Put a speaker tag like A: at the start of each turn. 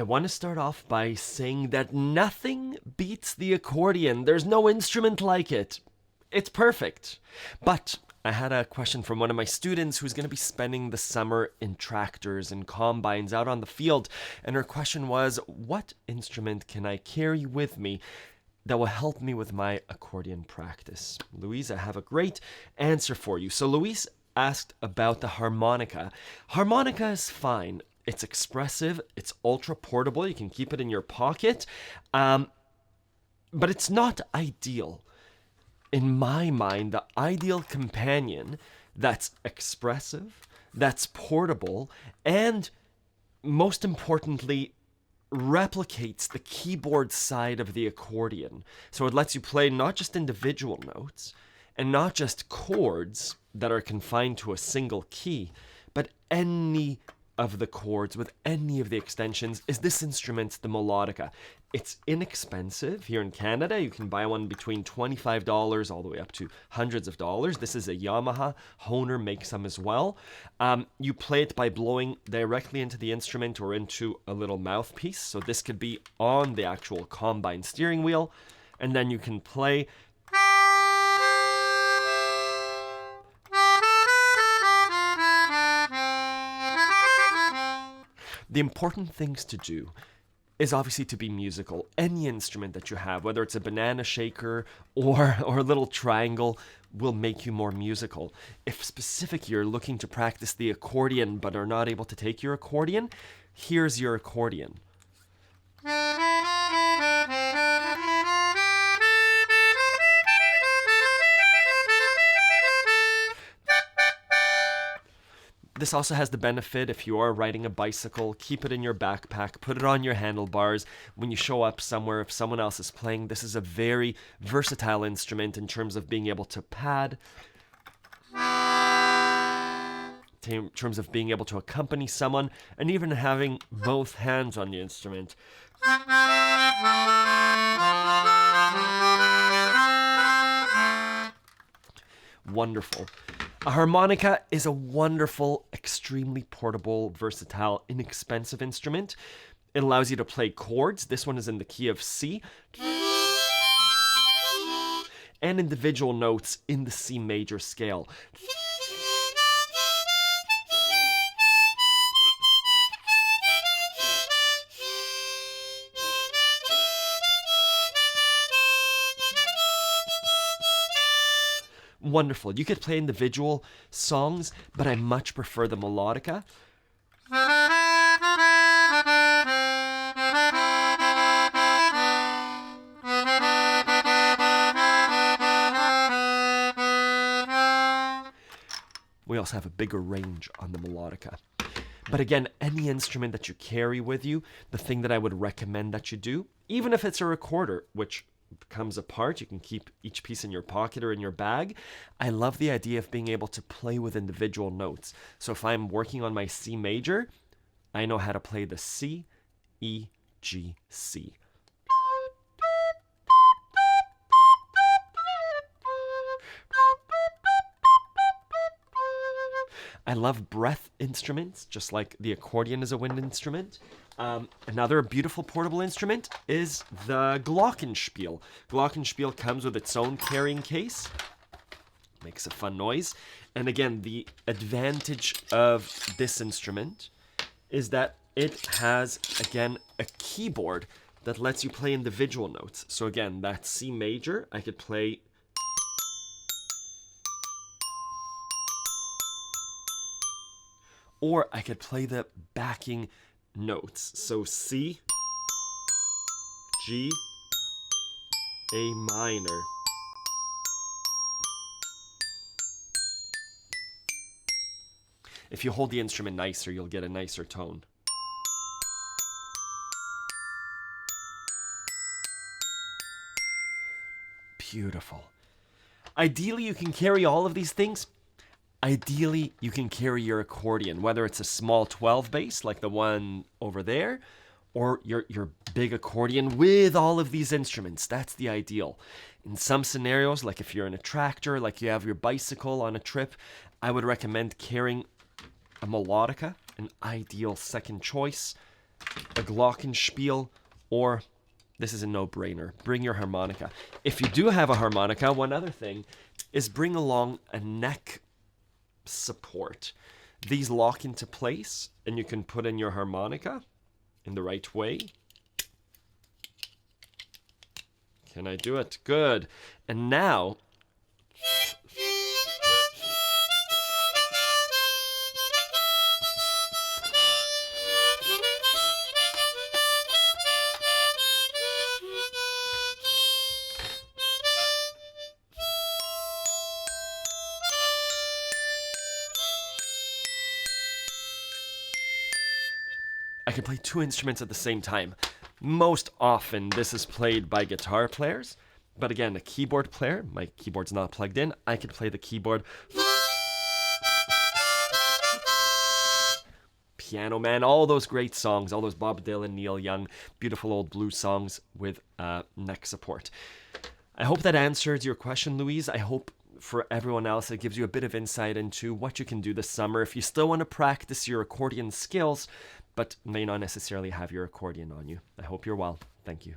A: I want to start off by saying that nothing beats the accordion. There's no instrument like it. It's perfect. But I had a question from one of my students who's going to be spending the summer in tractors and combines out on the field. And her question was, what instrument can I carry with me that will help me with my accordion practice? Louise, I have a great answer for you. So Louise asked about the harmonica. Harmonica is fine. It's expressive. It's ultra portable. You can keep it in your pocket. But it's not ideal. In my mind, the ideal companion that's expressive, that's portable, and most importantly, replicates the keyboard side of the accordion. So it lets you play not just individual notes and not just chords that are confined to a single key, but any of the chords with any of the extensions. Is this instrument the Melodica? It's inexpensive. Here in Canada, you can buy one between $25 all the way up to hundreds of dollars. This is a Yamaha. Hohner makes some as well. You play it by blowing directly into the instrument or into a little mouthpiece. So this could be on the actual combine steering wheel. And then you can play. The important things to do is obviously to be musical. Any instrument that you have, whether it's a banana shaker or a little triangle, will make you more musical. If specifically you're looking to practice the accordion but are not able to take your accordion, here's your accordion. This also has the benefit, if you are riding a bicycle, keep it in your backpack, put it on your handlebars. When you show up somewhere, if someone else is playing, this is a very versatile instrument in terms of being able to pad, in terms of being able to accompany someone, and even having both hands on the instrument. Wonderful. A harmonica is a wonderful, extremely portable, versatile, inexpensive instrument. It allows you to play chords. This one is in the key of C. And individual notes in the C major scale. Wonderful. You could play individual songs, but I much prefer the Melodica. We also have a bigger range on the Melodica. But again, any instrument that you carry with you, the thing that I would recommend that you do, even if it's a recorder, which comes apart, you can keep each piece in your pocket or in your bag. I love the idea of being able to play with individual notes. So if I'm working on my C major, I know how to play the C, E, G, C. I love breath instruments, just like the accordion is a wind instrument. Another beautiful portable instrument is the Glockenspiel. Glockenspiel comes with its own carrying case. Makes a fun noise. And again, the advantage of this instrument is that it has, again, a keyboard that lets you play individual notes. So again, that C major, I could play. Or I could play the backing notes. So C, G, A minor. If you hold the instrument nicer, you'll get a nicer tone. Beautiful. Ideally, you can carry all of these things. Ideally, you can carry your accordion, whether it's a small 12 bass like the one over there, or your big accordion with all of these instruments. That's the ideal. In some scenarios, like if you're in a tractor, like you have your bicycle on a trip, I would recommend carrying a Melodica, an ideal second choice. a Glockenspiel, or this is a no-brainer, bring your harmonica. If you do have a harmonica, one other thing is bring along a neck support. These lock into place, and you can put in your harmonica in the right way. Can I do it? Good. And now, I can play two instruments at the same time. Most often, this is played by guitar players, but again, a keyboard player, my keyboard's not plugged in, I could play the keyboard. Piano Man, all those great songs, all those Bob Dylan, Neil Young, beautiful old blues songs with neck support. I hope that answered your question, Louise. I hope for everyone else it gives you a bit of insight into what you can do this summer if you still want to practice your accordion skills, but may not necessarily have your accordion on you. I hope you're well. Thank you.